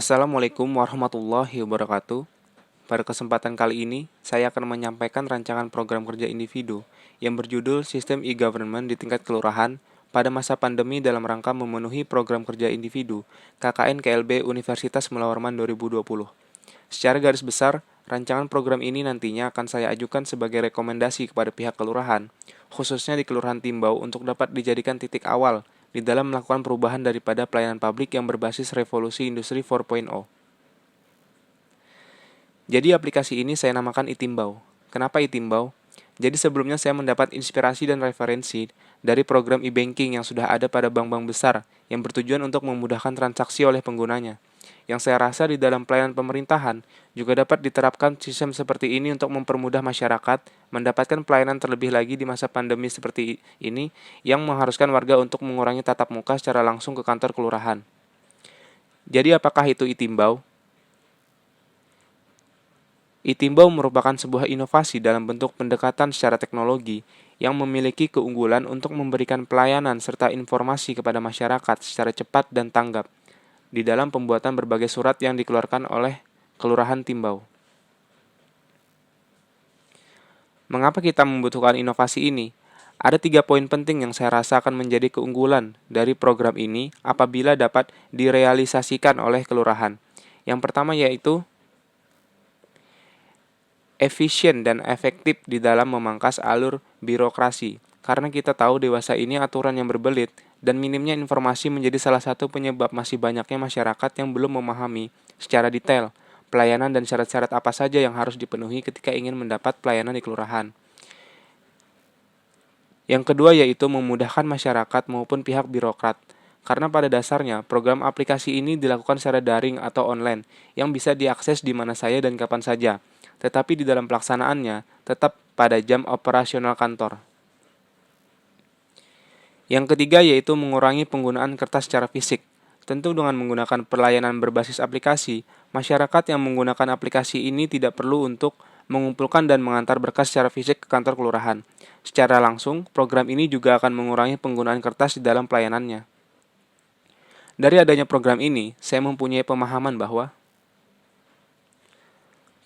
Assalamualaikum warahmatullahi wabarakatuh. Pada kesempatan kali ini, saya akan menyampaikan rancangan program kerja individu yang berjudul Sistem E-Government di tingkat kelurahan pada masa pandemi dalam rangka memenuhi program kerja individu KKN KLB Universitas Mula Warman 2020. Secara garis besar, rancangan program ini nantinya akan saya ajukan sebagai rekomendasi kepada pihak kelurahan, khususnya di Kelurahan Timbau untuk dapat dijadikan titik awal di dalam melakukan perubahan daripada pelayanan publik yang berbasis revolusi industri 4.0. Jadi aplikasi ini saya namakan iTimbau. Kenapa iTimbau? Jadi sebelumnya saya mendapat inspirasi dan referensi dari program e-banking yang sudah ada pada bank-bank besar yang bertujuan untuk memudahkan transaksi oleh penggunanya. Yang saya rasa di dalam pelayanan pemerintahan juga dapat diterapkan sistem seperti ini untuk mempermudah masyarakat mendapatkan pelayanan terlebih lagi di masa pandemi seperti ini yang mengharuskan warga untuk mengurangi tatap muka secara langsung ke kantor kelurahan. Jadi apakah itu iTimbau? iTimbau merupakan sebuah inovasi dalam bentuk pendekatan secara teknologi yang memiliki keunggulan untuk memberikan pelayanan serta informasi kepada masyarakat secara cepat dan tanggap di dalam pembuatan berbagai surat yang dikeluarkan oleh Kelurahan Timbau. Mengapa kita membutuhkan inovasi ini? Ada 3 poin penting yang saya rasa akan menjadi keunggulan dari program ini apabila dapat direalisasikan oleh kelurahan. Yang pertama yaitu efisien dan efektif di dalam memangkas alur birokrasi. Karena kita tahu dewasa ini aturan yang berbelit dan minimnya informasi menjadi salah satu penyebab masih banyaknya masyarakat yang belum memahami secara detail pelayanan dan syarat-syarat apa saja yang harus dipenuhi ketika ingin mendapat pelayanan di kelurahan. Yang kedua yaitu memudahkan masyarakat maupun pihak birokrat. Karena pada dasarnya program aplikasi ini dilakukan secara daring atau online yang bisa diakses di mana saja dan kapan saja. Tetapi di dalam pelaksanaannya tetap pada jam operasional kantor. Yang ketiga yaitu mengurangi penggunaan kertas secara fisik. Tentu dengan menggunakan pelayanan berbasis aplikasi, masyarakat yang menggunakan aplikasi ini tidak perlu untuk mengumpulkan dan mengantar berkas secara fisik ke kantor kelurahan. Secara langsung, program ini juga akan mengurangi penggunaan kertas di dalam pelayanannya. Dari adanya program ini, saya mempunyai pemahaman bahwa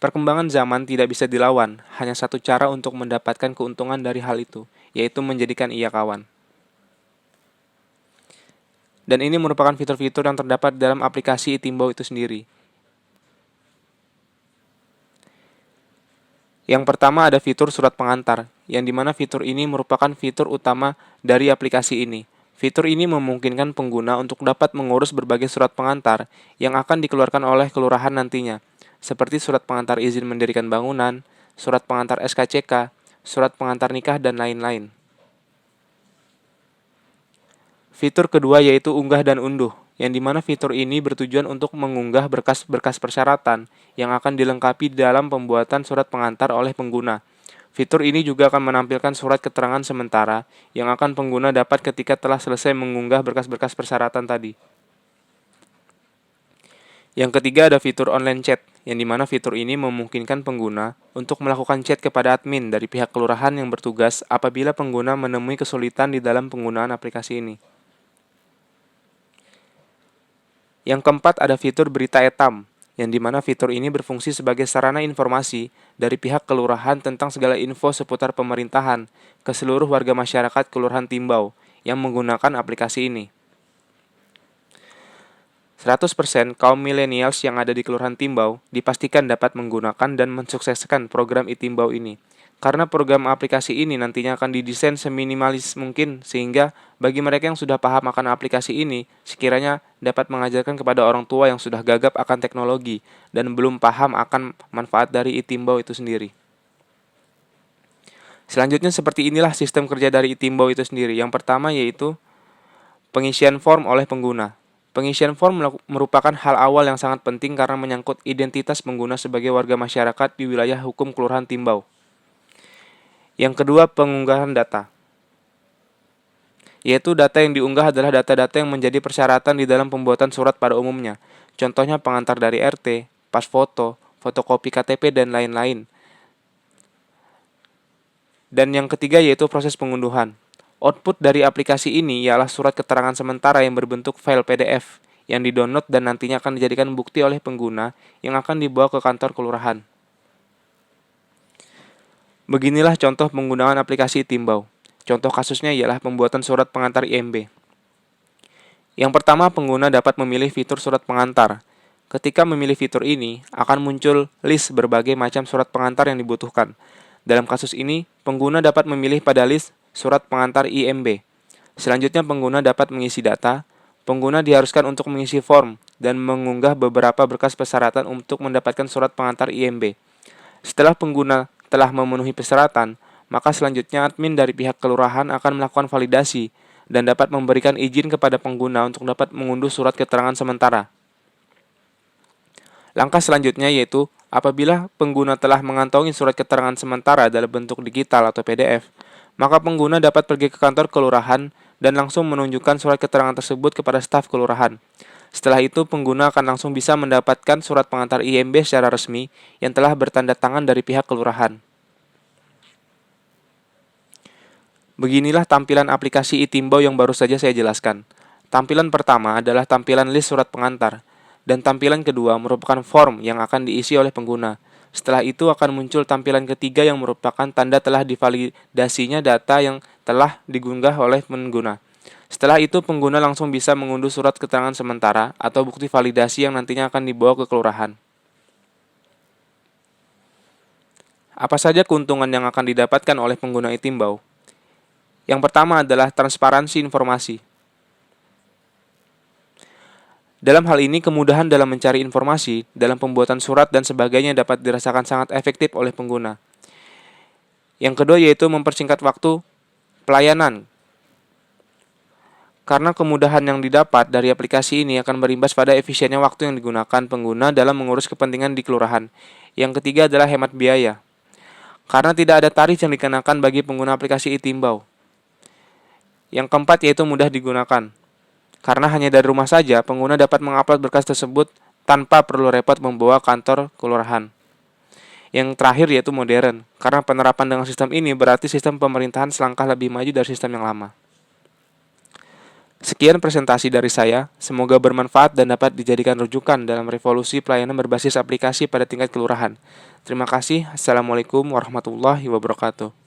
perkembangan zaman tidak bisa dilawan, hanya satu cara untuk mendapatkan keuntungan dari hal itu, yaitu menjadikan ia kawan. Dan ini merupakan fitur-fitur yang terdapat dalam aplikasi iTimbau itu sendiri. Yang pertama ada fitur surat pengantar, yang dimana fitur ini merupakan fitur utama dari aplikasi ini. Fitur ini memungkinkan pengguna untuk dapat mengurus berbagai surat pengantar yang akan dikeluarkan oleh kelurahan nantinya, seperti surat pengantar izin mendirikan bangunan, surat pengantar SKCK, surat pengantar nikah, dan lain-lain. Fitur kedua yaitu unggah dan unduh, yang dimana fitur ini bertujuan untuk mengunggah berkas-berkas persyaratan yang akan dilengkapi dalam pembuatan surat pengantar oleh pengguna. Fitur ini juga akan menampilkan surat keterangan sementara yang akan pengguna dapat ketika telah selesai mengunggah berkas-berkas persyaratan tadi. Yang ketiga ada fitur online chat, yang dimana fitur ini memungkinkan pengguna untuk melakukan chat kepada admin dari pihak kelurahan yang bertugas apabila pengguna menemui kesulitan di dalam penggunaan aplikasi ini. Yang keempat ada fitur berita etam, yang dimana fitur ini berfungsi sebagai sarana informasi dari pihak kelurahan tentang segala info seputar pemerintahan ke seluruh warga masyarakat Kelurahan Timbau yang menggunakan aplikasi ini. 100% kaum milenials yang ada di Kelurahan Timbau dipastikan dapat menggunakan dan mensukseskan program iTimbau ini. Karena program aplikasi ini nantinya akan didesain seminimalis mungkin sehingga bagi mereka yang sudah paham akan aplikasi ini sekiranya dapat mengajarkan kepada orang tua yang sudah gagap akan teknologi dan belum paham akan manfaat dari iTimbau itu sendiri. Selanjutnya seperti inilah sistem kerja dari iTimbau itu sendiri. Yang pertama yaitu pengisian form oleh pengguna. Pengisian form merupakan hal awal yang sangat penting karena menyangkut identitas pengguna sebagai warga masyarakat di wilayah hukum Kelurahan Timbau. Yang kedua, pengunggahan data. Yaitu data yang diunggah adalah data-data yang menjadi persyaratan di dalam pembuatan surat pada umumnya. Contohnya pengantar dari RT, pas foto, fotokopi KTP, dan lain-lain. Dan yang ketiga yaitu proses pengunduhan. Output dari aplikasi ini ialah surat keterangan sementara yang berbentuk file PDF yang di-download dan nantinya akan dijadikan bukti oleh pengguna yang akan dibawa ke kantor kelurahan. Beginilah contoh penggunaan aplikasi Timbau. Contoh kasusnya ialah pembuatan surat pengantar IMB. Yang pertama, pengguna dapat memilih fitur surat pengantar. Ketika memilih fitur ini, akan muncul list berbagai macam surat pengantar yang dibutuhkan. Dalam kasus ini, pengguna dapat memilih pada list surat pengantar IMB. Selanjutnya, pengguna dapat mengisi data. Pengguna diharuskan untuk mengisi form dan mengunggah beberapa berkas persyaratan untuk mendapatkan surat pengantar IMB. Setelah pengguna telah memenuhi persyaratan, maka selanjutnya admin dari pihak kelurahan akan melakukan validasi dan dapat memberikan izin kepada pengguna untuk dapat mengunduh surat keterangan sementara. Langkah selanjutnya yaitu apabila pengguna telah mengantongi surat keterangan sementara dalam bentuk digital atau PDF, maka pengguna dapat pergi ke kantor kelurahan dan langsung menunjukkan surat keterangan tersebut kepada staf kelurahan. Setelah itu, pengguna akan langsung bisa mendapatkan surat pengantar IMB secara resmi yang telah bertanda tangan dari pihak kelurahan. Beginilah tampilan aplikasi iTimbau yang baru saja saya jelaskan. Tampilan pertama adalah tampilan list surat pengantar, dan tampilan kedua merupakan form yang akan diisi oleh pengguna. Setelah itu akan muncul tampilan ketiga yang merupakan tanda telah divalidasinya data yang telah diunggah oleh pengguna. Setelah itu pengguna langsung bisa mengunduh surat keterangan sementara atau bukti validasi yang nantinya akan dibawa ke kelurahan. Apa saja keuntungan yang akan didapatkan oleh pengguna iTimbau? Yang pertama adalah transparansi informasi. Dalam hal ini, kemudahan dalam mencari informasi, dalam pembuatan surat dan sebagainya dapat dirasakan sangat efektif oleh pengguna. Yang kedua yaitu mempersingkat waktu pelayanan. Karena kemudahan yang didapat dari aplikasi ini akan berimbas pada efisiennya waktu yang digunakan pengguna dalam mengurus kepentingan di kelurahan. Yang ketiga adalah hemat biaya. Karena tidak ada tarif yang dikenakan bagi pengguna aplikasi iTimbau. Yang keempat yaitu mudah digunakan. Karena hanya dari rumah saja, pengguna dapat mengupload berkas tersebut tanpa perlu repot membawa kantor kelurahan. Yang terakhir yaitu modern, karena penerapan dengan sistem ini berarti sistem pemerintahan selangkah lebih maju dari sistem yang lama. Sekian presentasi dari saya, semoga bermanfaat dan dapat dijadikan rujukan dalam revolusi pelayanan berbasis aplikasi pada tingkat kelurahan. Terima kasih, Assalamualaikum warahmatullahi wabarakatuh.